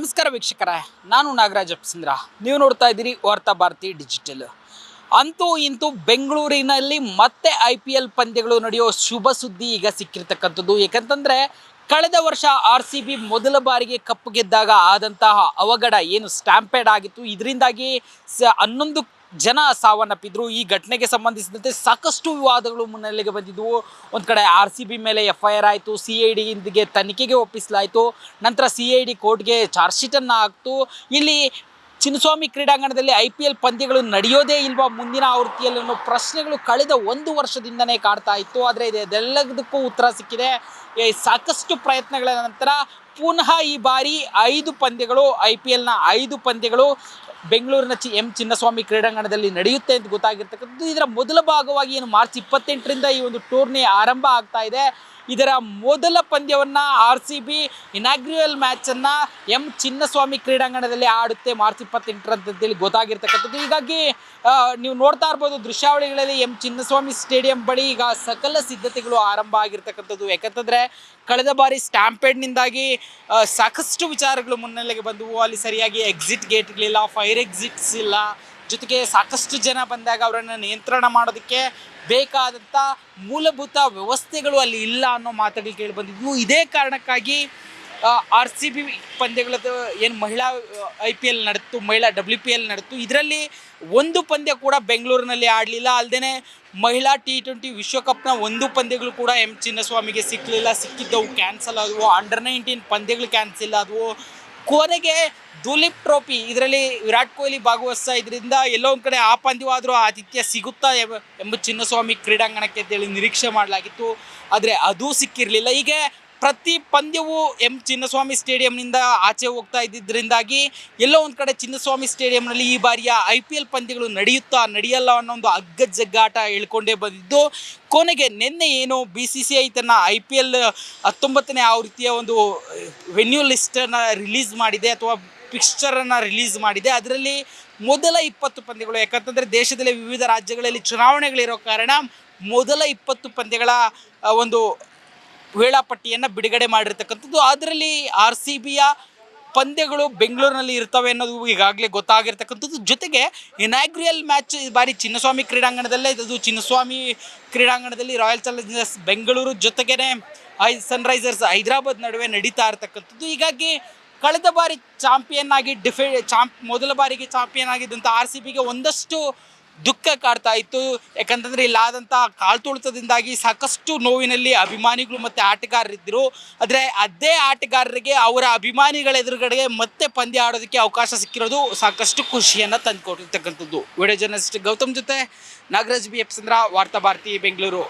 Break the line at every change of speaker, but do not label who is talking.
ನಮಸ್ಕಾರ ವೀಕ್ಷಕರೇ, ನಾನು ನಾಗರಾಜ್ ಅಪ್ಸಂದ್ರ. ನೀವು ನೋಡ್ತಾ ಇದ್ದೀರಿ ವಾರ್ತಾ ಭಾರತಿ ಡಿಜಿಟಲ್. ಅಂತೂ ಇಂತೂ ಬೆಂಗಳೂರಿನಲ್ಲಿ ಮತ್ತೆ IPL ಪಂದ್ಯಗಳು ನಡೆಯೋ ಶುಭ ಸುದ್ದಿ ಈಗ ಸಿಕ್ಕಿರ್ತಕ್ಕಂಥದ್ದು. ಯಾಕಂತಂದರೆ ಕಳೆದ ವರ್ಷ RCB ಮೊದಲ ಬಾರಿಗೆ ಕಪ್ ಗೆದ್ದಾಗ ಆದಂತಹ ಅವಘಡ ಏನು ಸ್ಟ್ಯಾಂಪೇಡ್ ಆಗಿತ್ತು, ಇದರಿಂದಾಗಿ 11 ಜನ ಸಾವನ್ನಪ್ಪಿದ್ರು. ಈ ಘಟನೆಗೆ ಸಂಬಂಧಿಸಿದಂತೆ ಸಾಕಷ್ಟು ವಿವಾದಗಳು ಮುನ್ನೆಲೆಗೆ ಬಂದಿದ್ವು. ಒಂದು ಕಡೆ RCB ಮೇಲೆ FIR ಆಯಿತು, CIDಗೆ ತನಿಖೆಗೆ ಒಪ್ಪಿಸಲಾಯಿತು. ನಂತರ CID ಕೋರ್ಟ್ಗೆ ಚಾರ್ಜ್ ಶೀಟನ್ನು ಹಾಕ್ತು. ಇಲ್ಲಿ ಚಿನ್ನಸ್ವಾಮಿ ಕ್ರೀಡಾಂಗಣದಲ್ಲಿ IPL ಪಂದ್ಯಗಳು ನಡೆಯೋದೇ ಇಲ್ವಾ ಮುಂದಿನ ಆವೃತ್ತಿಯಲ್ಲಿ ಅನ್ನೋ ಪ್ರಶ್ನೆಗಳು ಕಳೆದ 1 ವರ್ಷದಿಂದನೇ ಕಾಡ್ತಾ ಇತ್ತು. ಆದರೆ ಇದೆಲ್ಲದಕ್ಕೂ ಉತ್ತರ ಸಿಕ್ಕಿದೆ. ಸಾಕಷ್ಟು ಪ್ರಯತ್ನಗಳ ನಂತರ ಪುನಃ ಈ ಬಾರಿ 5 ಪಂದ್ಯಗಳು, IPLನ 5 ಪಂದ್ಯಗಳು ಬೆಂಗಳೂರಿನ ಚಿನ್ನಸ್ವಾಮಿ ಕ್ರೀಡಾಂಗಣದಲ್ಲಿ ನಡೆಯುತ್ತೆ ಅಂತ ಗೊತ್ತಾಗಿರ್ತಕ್ಕಂಥದ್ದು. ಇದರ ಮೊದಲ ಭಾಗವಾಗಿ ಏನು ಮಾರ್ಚ್ 28ರಿಂದ ಈ ಒಂದು ಟೂರ್ನಿ ಆರಂಭ ಆಗ್ತಾ ಇದೆ. ಇದರ ಮೊದಲ ಪಂದ್ಯವನ್ನು RCB ಇನಾಗ್ರಿಯಲ್ ಮ್ಯಾಚನ್ನು ಚಿನ್ನಸ್ವಾಮಿ ಕ್ರೀಡಾಂಗಣದಲ್ಲಿ ಆಡುತ್ತೆ ಮಾರ್ಚ್ 28ರಂತೇಳಿ ಗೊತ್ತಾಗಿರ್ತಕ್ಕಂಥದ್ದು. ಹೀಗಾಗಿ ನೀವು ನೋಡ್ತಾ ಇರ್ಬೋದು ದೃಶ್ಯಾವಳಿಗಳಲ್ಲಿ ಚಿನ್ನಸ್ವಾಮಿ ಸ್ಟೇಡಿಯಂ ಬಳಿ ಈಗ ಸಕಲ ಸಿದ್ಧತೆಗಳು ಆರಂಭ ಆಗಿರ್ತಕ್ಕಂಥದ್ದು. ಯಾಕಂತಂದರೆ ಕಳೆದ ಬಾರಿ ಸ್ಟ್ಯಾಂಪೇಡ್ನಿಂದಾಗಿ ಸಾಕಷ್ಟು ವಿಚಾರಗಳು ಮುನ್ನೆಲೆಗೆ ಬಂದವು. ಅಲ್ಲಿ ಸರಿಯಾಗಿ ಎಕ್ಸಿಟ್ ಗೇಟ್ಗಳಿಲ್ಲ, ಫೈರ್ ಎಕ್ಸಿಟ್ಸ್ ಇಲ್ಲ, ಜೊತೆಗೆ ಸಾಕಷ್ಟು ಜನ ಬಂದಾಗ ಅವರನ್ನು ನಿಯಂತ್ರಣ ಮಾಡೋದಕ್ಕೆ ಬೇಕಾದಂಥ ಮೂಲಭೂತ ವ್ಯವಸ್ಥೆಗಳು ಅಲ್ಲಿ ಇಲ್ಲ ಅನ್ನೋ ಮಾತುಗಳು ಕೇಳಿ ಬಂದಿದ್ವು. ಇದೇ ಕಾರಣಕ್ಕಾಗಿ RCB ಪಂದ್ಯಗಳದ್ದು ಏನು ಮಹಿಳಾ IPL ನಡೆತು, ಮಹಿಳಾ WPL ನಡೆತು, ಇದರಲ್ಲಿ ಒಂದು ಪಂದ್ಯ ಕೂಡ ಬೆಂಗಳೂರಿನಲ್ಲಿ ಆಡಲಿಲ್ಲ. ಅಲ್ಲದೆ ಮಹಿಳಾ T20 ವಿಶ್ವಕಪ್ನ 1 ಪಂದ್ಯಗಳು ಕೂಡ ಚಿನ್ನಸ್ವಾಮಿಗೆ ಸಿಕ್ಕಲಿಲ್ಲ. ಸಿಕ್ಕಿದ್ದವು ಕ್ಯಾನ್ಸಲ್ ಆದವು. ಅಂಡರ್ 19 ಪಂದ್ಯಗಳು ಕ್ಯಾನ್ಸಲ್ ಆದವು. ಕೊನೆಗೆ ದುಲೀಪ್ ಟ್ರೋಫಿ, ಇದರಲ್ಲಿ ವಿರಾಟ್ ಕೊಹ್ಲಿ ಭಾಗವಹಿಸ್ತಾ ಇದರಿಂದ ಎಲ್ಲೋ ಒಂದು ಕಡೆ ಆ ಪಂದ್ಯವಾದರೂ ಆತಿಥ್ಯ ಸಿಗುತ್ತಾ ಎಂಬ ಚಿನ್ನಸ್ವಾಮಿ ಕ್ರೀಡಾಂಗಣಕ್ಕೆ ಅಂತೇಳಿ ನಿರೀಕ್ಷೆ ಮಾಡಲಾಗಿತ್ತು. ಆದರೆ ಅದೂ ಸಿಕ್ಕಿರಲಿಲ್ಲ. ಹೀಗೆ ಪ್ರತಿ ಪಂದ್ಯವೂ ಚಿನ್ನಸ್ವಾಮಿ ಸ್ಟೇಡಿಯಂನಿಂದ ಆಚೆ ಹೋಗ್ತಾ ಇದ್ದಿದ್ದರಿಂದಾಗಿ ಎಲ್ಲೋ ಒಂದು ಕಡೆ ಚಿನ್ನಸ್ವಾಮಿ ಸ್ಟೇಡಿಯಂನಲ್ಲಿ ಈ ಬಾರಿಯ IPL ಪಂದ್ಯಗಳು ನಡೆಯಲ್ಲ ಅನ್ನೋ ಒಂದು ಅಗ್ಗಜಗ್ಗಾಟ ಹೇಳ್ಕೊಂಡೇ ಬಂದಿದ್ದು. ಕೊನೆಗೆ ನಿನ್ನೆ ಏನು BCCI ತನ್ನ IPL 19ನೇ ಆವೃತ್ತಿಯ ಒಂದು ವೆನ್ಯೂ ಲಿಸ್ಟನ್ನು ರಿಲೀಸ್ ಮಾಡಿದೆ ಅಥವಾ ಪಿಕ್ಚರನ್ನು ರಿಲೀಸ್ ಮಾಡಿದೆ. ಅದರಲ್ಲಿ ಮೊದಲ 20 ಪಂದ್ಯಗಳು, ಯಾಕಂತಂದರೆ ದೇಶದಲ್ಲಿ ವಿವಿಧ ರಾಜ್ಯಗಳಲ್ಲಿ ಚುನಾವಣೆಗಳಿರೋ ಕಾರಣ ಮೊದಲ 20 ಪಂದ್ಯಗಳ ಒಂದು ವೇಳಾಪಟ್ಟಿಯನ್ನು ಬಿಡುಗಡೆ ಮಾಡಿರ್ತಕ್ಕಂಥದ್ದು. ಅದರಲ್ಲಿ RCBಯ ಪಂದ್ಯಗಳು ಬೆಂಗಳೂರಿನಲ್ಲಿ ಇರ್ತವೆ ಅನ್ನೋದು ಈಗಾಗಲೇ ಗೊತ್ತಾಗಿರ್ತಕ್ಕಂಥದ್ದು. ಜೊತೆಗೆ ಇನಾಗ್ರಿಯಲ್ ಮ್ಯಾಚ್ ಈ ಬಾರಿ ಚಿನ್ನಸ್ವಾಮಿ ಕ್ರೀಡಾಂಗಣದಲ್ಲೇ, ಇದು ಚಿನ್ನಸ್ವಾಮಿ ಕ್ರೀಡಾಂಗಣದಲ್ಲಿ ರಾಯಲ್ ಚಾಲೆಂಜರ್ಸ್ ಬೆಂಗಳೂರು ಜೊತೆಗೇ ಸನ್ರೈಸರ್ಸ್ ಹೈದರಾಬಾದ್ ನಡುವೆ ನಡೀತಾ ಇರ್ತಕ್ಕಂಥದ್ದು. ಹೀಗಾಗಿ ಕಳೆದ ಬಾರಿ ಮೊದಲ ಬಾರಿಗೆ ಚಾಂಪಿಯನ್ ಆಗಿದ್ದಂಥ RCBಗೆ ಒಂದಷ್ಟು ದುಃಖ ಕಾಡ್ತಾ ಇತ್ತು. ಯಾಕಂತಂದರೆ ಇಲ್ಲಾದಂಥ ಕಾಲ್ತುಳಿತದಿಂದಾಗಿ ಸಾಕಷ್ಟು ನೋವಿನಲ್ಲಿ ಅಭಿಮಾನಿಗಳು ಮತ್ತು ಆಟಗಾರರಿದ್ದರು. ಆದರೆ ಅದೇ ಆಟಗಾರರಿಗೆ ಅವರ ಅಭಿಮಾನಿಗಳ ಎದುರುಗಡೆಗೆ ಮತ್ತೆ ಪಂದ್ಯ ಆಡೋದಕ್ಕೆ ಅವಕಾಶ ಸಿಕ್ಕಿರೋದು ಸಾಕಷ್ಟು ಖುಷಿಯನ್ನು ತಂದುಕೊಟ್ಟಿರ್ತಕ್ಕಂಥದ್ದು. ವಿಡಿಯೋ ಜರ್ನಲಿಸ್ಟ್ ಗೌತಮ್ ಜೊತೆ ನಾಗರಾಜ್ BF ಚಂದ್ರ, ವಾರ್ತಾ ಭಾರತಿ, ಬೆಂಗಳೂರು.